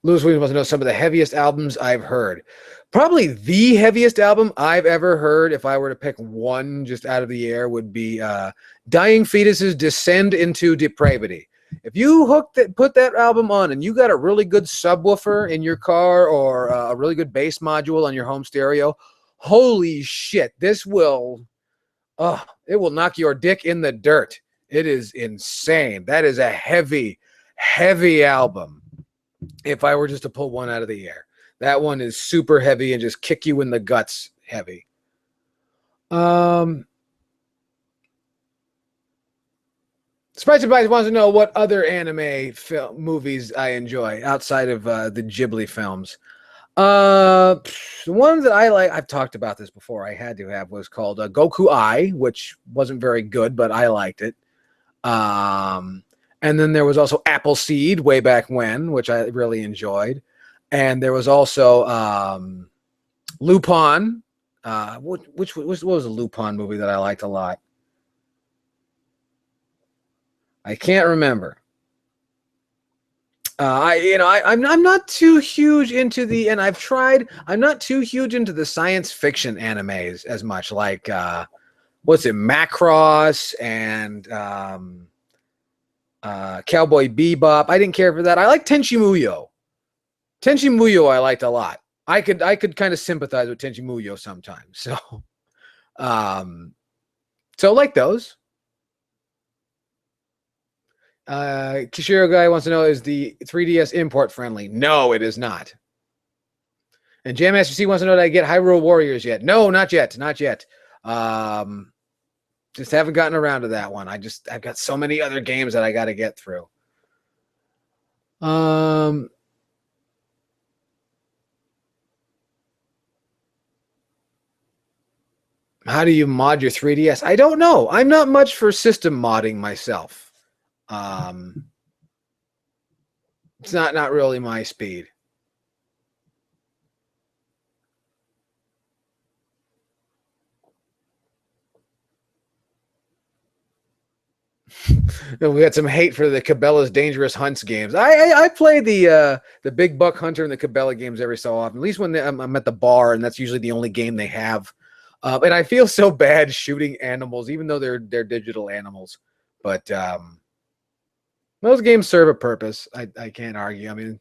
Lewis Williams wants to know some of the heaviest albums I've heard. Probably the heaviest album I've ever heard, if I were to pick one just out of the air, would be Dying Fetus's Descend into Depravity. If you put that album on and you got a really good subwoofer in your car or a really good bass module on your home stereo, holy shit, it will knock your dick in the dirt. It is insane. That is a heavy, heavy album. If I were just to pull one out of the air, that one is super heavy and just kick you in the guts heavy. Spicy Bites wants to know what other anime movies I enjoy outside of the Ghibli films. The one that I like, I've talked about this before, I had to have, was called Goku Eye, which wasn't very good, but I liked it. And then there was also Appleseed way back when, which I really enjoyed. And there was also Lupin. What was a Lupin movie that I liked a lot? I can't remember. I'm not too huge into and I've tried. I'm not too huge into the science fiction animes as much. Like what's it, Macross and Cowboy Bebop. I didn't care for that. I like Tenchi Muyo. Tenchi Muyo I liked a lot. I could kind of sympathize with Tenchi Muyo sometimes. So like those. Kishiro guy wants to know, is the 3DS import friendly? No, it is not. And Jam Master C wants to know, did I get Hyrule Warriors yet? No, not yet. Not yet. Just haven't gotten around to that one. I've got so many other games that I got to get through. How do you mod your 3DS? I don't know. I'm not much for system modding myself. It's not really my speed. We got some hate for the Cabela's Dangerous Hunts games. I play the Big Buck Hunter and the Cabela games every so often, at least when I'm at the bar, and that's usually the only game they have. And I feel so bad shooting animals, even though they're digital animals. But those games serve a purpose. I can't argue. I mean,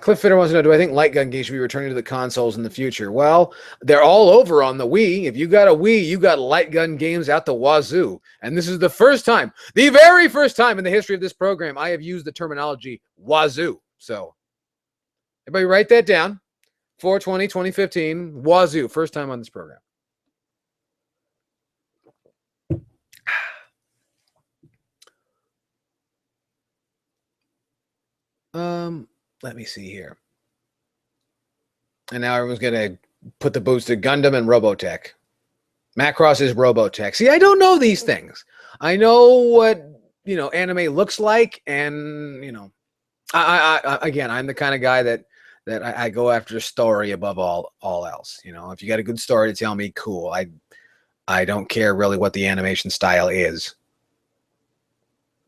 Cliff Fitter wants to know, do I think light gun games should be returning to the consoles in the future? Well, they're all over on the Wii. If you got a Wii, you got light gun games out the wazoo. And this is the first time, the very first time in the history of this program, I have used the terminology wazoo. So everybody write that down. 4/20/2015, wazoo, first time on this program. Let me see here. And now everyone's gonna put the boots to Gundam and Robotech. Macross is Robotech. See, I don't know these things. I know what anime looks like, and again, I'm the kind of guy that I go after story above all else. If you got a good story to tell me, cool. I don't care really what the animation style is.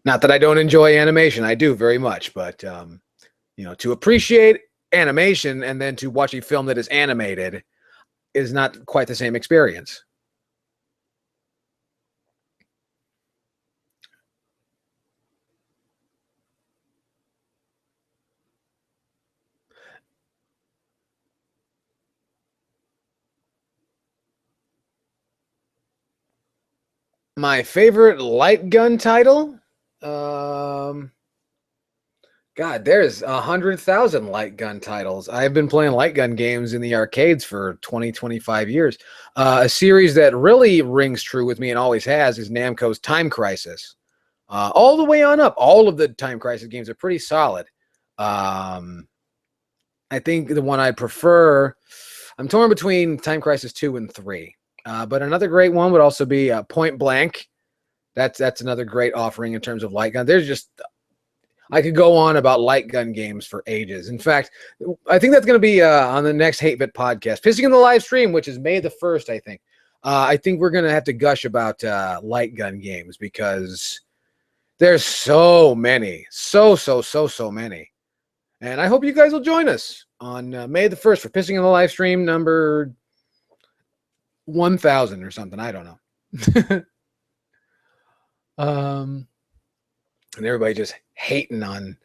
Not that I don't enjoy animation, I do very much, but to appreciate animation and then to watch a film that is animated is not quite the same experience. My favorite light gun title? God, there's 100,000 light gun titles. I've been playing light gun games in the arcades for 20, 25 years. A series that really rings true with me and always has is Namco's Time Crisis. All the way on up. All of the Time Crisis games are pretty solid. I think the one I prefer, I'm torn between Time Crisis 2 and 3. But another great one would also be Point Blank. That's another great offering in terms of light gun. I could go on about light gun games for ages. In fact, I think that's going to be on the next Hate Bit podcast. Pissing in the live stream, which is May the 1st, I think. I think we're going to have to gush about light gun games because there's so many. So many. And I hope you guys will join us on May the 1st for Pissing in the live stream number 1,000 or something. I don't know. And everybody just hating on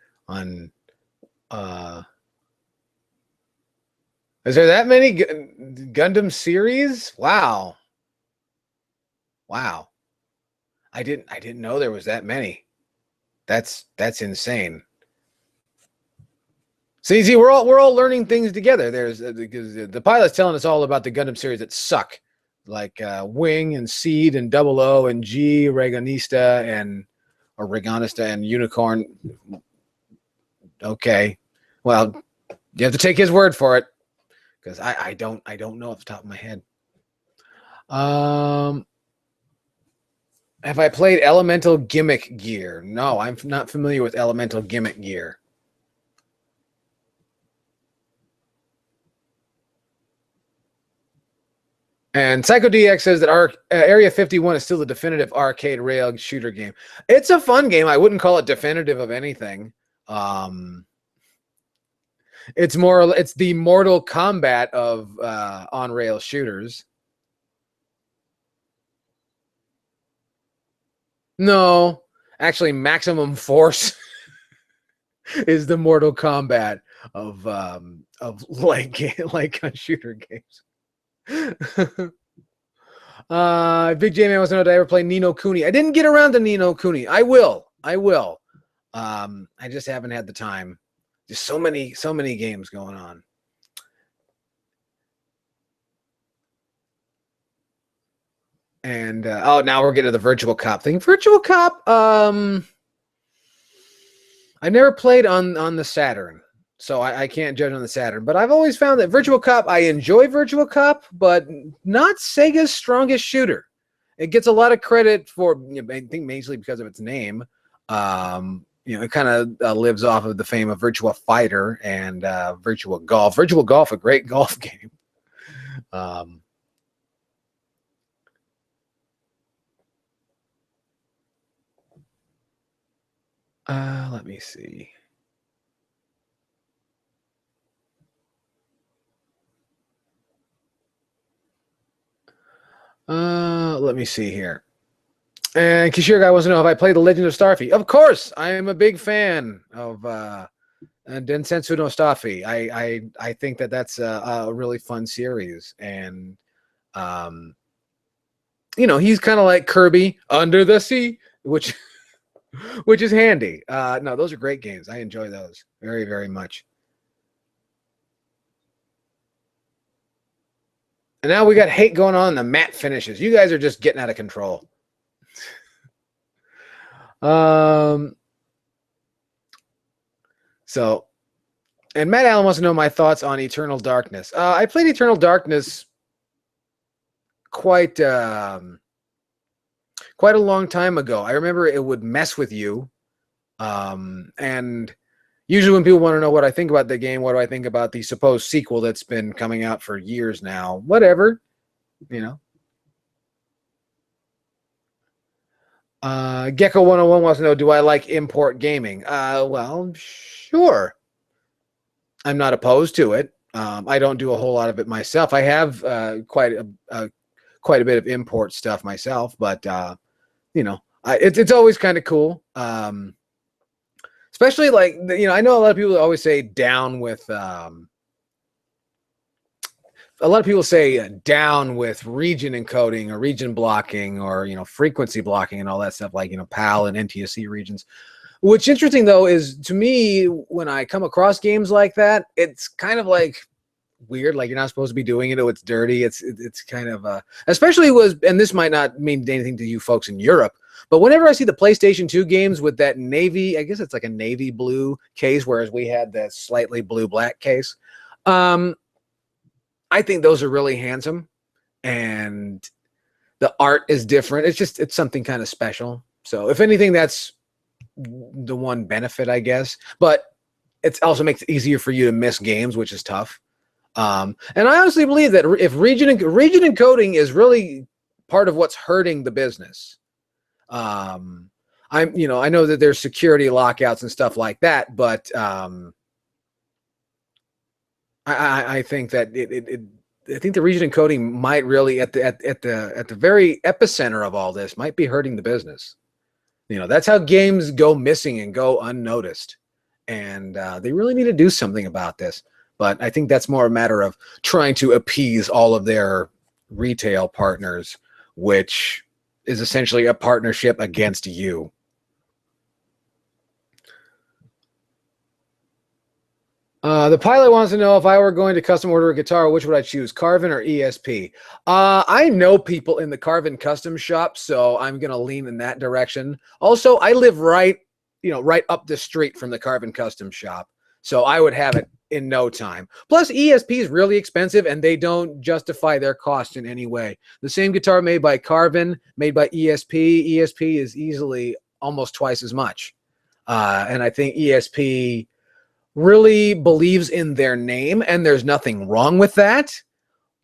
is there that many Gundam series? Wow. I didn't know there was that many. That's insane. See, we're all learning things together. There's because the pilot's telling us all about the Gundam series that suck, like Wing and Seed and Double O and G, Reganista and Unicorn. Okay, well, you have to take his word for it because I don't know off the top of my head. Have I played Elemental Gimmick Gear? No, I'm not familiar with Elemental Gimmick Gear. And Psycho DX says that Area 51 is still the definitive arcade rail shooter game. It's a fun game. I wouldn't call it definitive of anything. It's the Mortal Kombat of on-rail shooters. No, actually, Maximum Force is the Mortal Kombat of light gun shooter games. Big J Man wants to know, did I ever play Ni no Kuni? I didn't get around to Ni no Kuni. I will. I just haven't had the time. There's so many games going on. And now we're getting to the Virtual Cop thing. Virtual Cop, I never played on the Saturn. So I can't judge on the Saturn, but I've always found that Virtual Cop, I enjoy Virtual Cop, but not Sega's strongest shooter. It gets a lot of credit for, I think, mainly because of its name. It kind of lives off of the fame of Virtua Fighter and Virtua Golf. Virtua Golf, a great golf game. Let me see. Let me see here. And Kishir Guy wants to know, have I played The Legend of Starfy? Of course, I am a big fan of Densetsu no Starfy. I think that's a really fun series, and he's kind of like Kirby Under the Sea, which is handy. No, those are great games. I enjoy those very, very much. And now we got hate going on in the matte finishes. You guys are just getting out of control. So And Matt Allen wants to know my thoughts on Eternal Darkness. I played Eternal Darkness quite quite a long time ago. I remember it would mess with you. And usually when people want to know what I think about the game, what do I think about the supposed sequel that's been coming out for years now? Whatever, you know. Gecko 101 wants to know, do I like import gaming? Well, sure. I'm not opposed to it. I don't do a whole lot of it myself. I have quite a bit of import stuff myself, but you know, it's always kind of cool. Especially like, you know, I know a lot of people always say down with a lot of people say down with region encoding or region blocking or, you know, frequency blocking and all that stuff, like, you know, PAL and NTSC regions. What's interesting, though, is to me, when I come across games like that, it's kind of like weird. Like, you're not supposed to be doing it. It's dirty. It's kind of, especially and this might not mean anything to you folks in Europe, but whenever I see the PlayStation 2 games with that navy, I guess it's like a navy blue case, whereas we had that slightly blue-black case. I think those are really handsome, and the art is different. It's something kind of special. So if anything, that's the one benefit, I guess. But it also makes it easier for you to miss games, which is tough. And I honestly believe that if region encoding is really part of what's hurting the business. I know that there's security lockouts and stuff like that, but I think that I think the region encoding might really at the very epicenter of all this might be hurting the business. You know, that's how games go missing and go unnoticed, and they really need to do something about this. But I think that's more a matter of trying to appease all of their retail partners, which is essentially a partnership against you. The pilot wants to know, if I were going to custom order a guitar, which would I choose, Carvin or ESP? I know people in the Carvin custom shop, so I'm going to lean in that direction. Also, I live right up the street from the Carvin custom shop, so I would have it in no time. Plus, ESP is really expensive, and they don't justify their cost in any way. The same guitar made by Carvin, made by ESP is easily almost twice as much. And I think ESP really believes in their name, and there's nothing wrong with that.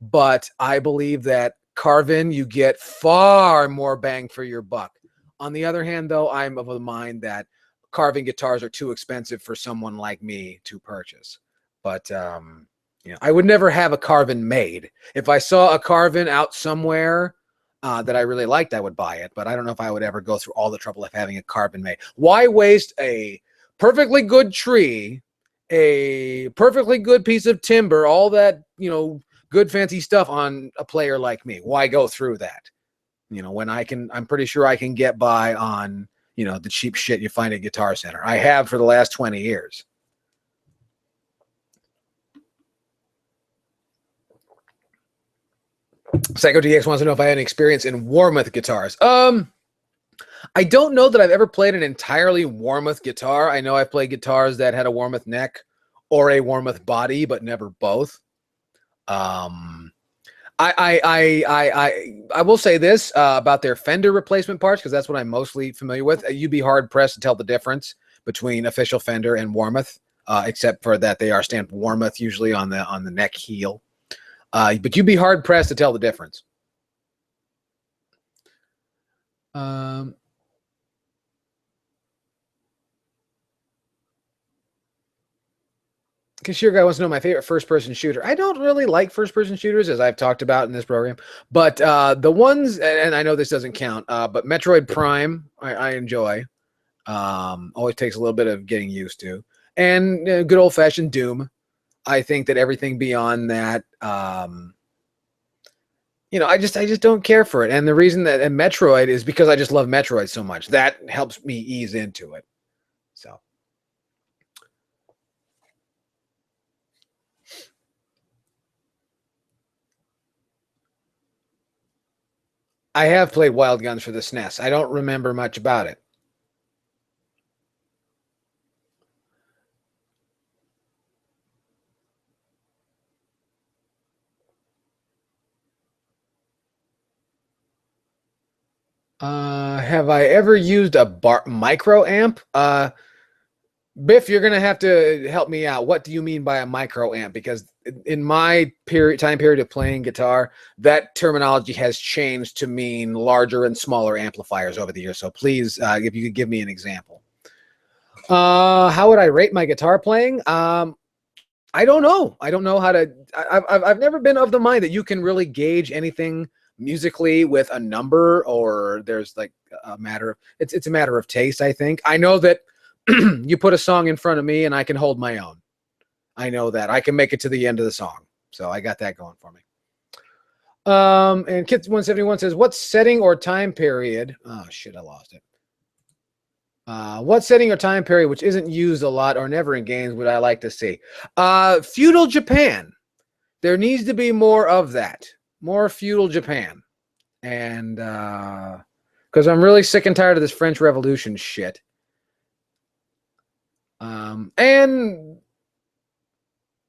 But I believe that Carvin, you get far more bang for your buck. On the other hand, though, I'm of the mind that Carvin guitars are too expensive for someone like me to purchase. But I would never have a Carvin made. If I saw a Carvin out somewhere that I really liked, I would buy it. But I don't know if I would ever go through all the trouble of having a Carvin made. Why waste a perfectly good tree, a perfectly good piece of timber, all that, good fancy stuff on a player like me? Why go through that? When I'm pretty sure I can get by on, the cheap shit you find at Guitar Center. I have for the last 20 years. Psycho DX wants to know if I had any experience in Warmoth guitars. I don't know that I've ever played an entirely Warmoth guitar. I know I've played guitars that had a Warmoth neck or a Warmoth body, but never both. I will say this about their Fender replacement parts, because that's what I'm mostly familiar with. You'd be hard pressed to tell the difference between official Fender and Warmoth, except for that they are stamped Warmoth usually on the neck heel. But you'd be hard pressed to tell the difference. Cashier guy wants to know my favorite first-person shooter. I don't really like first-person shooters, as I've talked about in this program. But the ones, and I know this doesn't count, but Metroid Prime, I enjoy. Always takes a little bit of getting used to. And good old-fashioned Doom. I think that everything beyond that, I just don't care for it. And the reason that Metroid is because I just love Metroid so much. That helps me ease into it. So. I have played Wild Guns for the SNES. I don't remember much about it. Have I ever used a micro amp? Biff, you're going to have to help me out. What do you mean by a micro amp? Because in my time period of playing guitar, that terminology has changed to mean larger and smaller amplifiers over the years. So please, if you could give me an example. How would I rate my guitar playing? I don't know. I don't know how to. I've never been of the mind that you can really gauge anything musically with a number, or there's like a matter of it's a matter of taste. I think I know that you put a song in front of me and I can hold my own. I know that I can make it to the end of the song, so I got that going for me. And Kit 171 says, "What setting or time period?" Oh shit, I lost it. What setting or time period which isn't used a lot or never in games would I like to see? Feudal Japan. There needs to be more of that. More feudal Japan. And because I'm really sick and tired of this French Revolution shit. And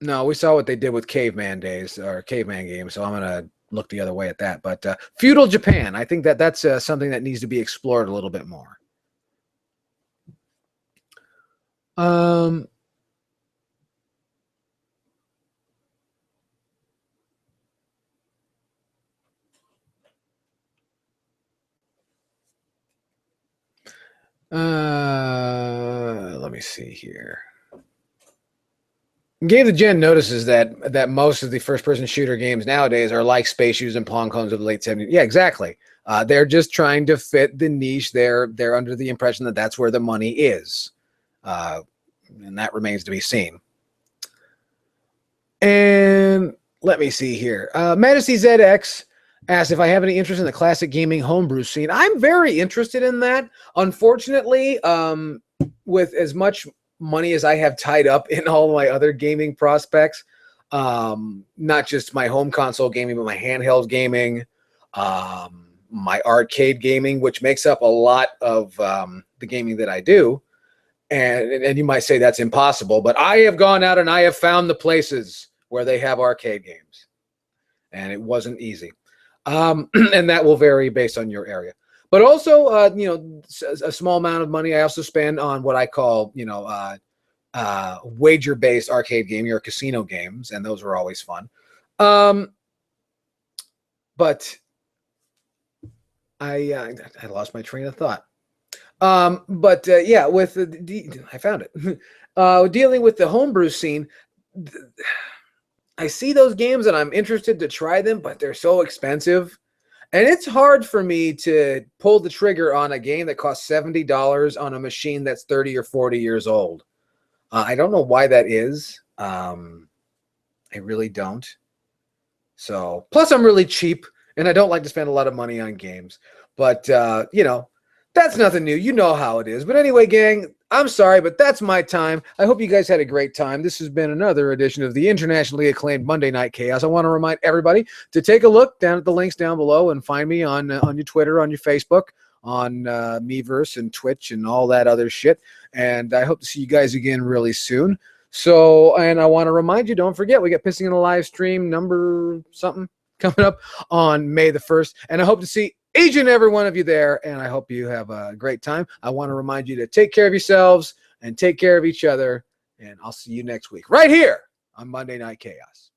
no, we saw what they did with caveman days or caveman games, so I'm gonna look the other way at that. But feudal Japan, I think that's something that needs to be explored a little bit more. Let me see here. Game the Gen notices that most of the first-person shooter games nowadays are like Space Shoes and Pong Cones of the late 70s. Yeah, exactly. They're just trying to fit the niche. They're under the impression that that's where the money is. And that remains to be seen. And let me see here. Majesty ZX asked if I have any interest in the classic gaming homebrew scene. I'm very interested in that. Unfortunately, with as much money as I have tied up in all my other gaming prospects, not just my home console gaming, but my handheld gaming, my arcade gaming, which makes up a lot of the gaming that I do. And you might say that's impossible, but I have gone out and I have found the places where they have arcade games, and it wasn't easy. And that will vary based on your area. But also, a small amount of money I also spend on what I call, wager-based arcade gaming or casino games, and those are always fun. But I lost my train of thought. Yeah, with I found it. Dealing with the homebrew scene, I see those games and I'm interested to try them, but they're so expensive. And it's hard for me to pull the trigger on a game that costs $70 on a machine that's 30 or 40 years old. I don't know why that is. I really don't. So, plus I'm really cheap and I don't like to spend a lot of money on games. But, that's nothing new. You know how it is. But anyway, gang, I'm sorry, but that's my time. I hope you guys had a great time. This has been another edition of the internationally acclaimed Monday Night Chaos. I want to remind everybody to take a look down at the links down below and find me on your Twitter, on your Facebook, on MiiVerse and Twitch and all that other shit. And I hope to see you guys again really soon. So, and I want to remind you, don't forget, we got Pissing in a Live Stream number something coming up on May the 1st. And I hope to see each and every one of you there, and I hope you have a great time. I want to remind you to take care of yourselves and take care of each other, and I'll see you next week right here on Monday Night Chaos.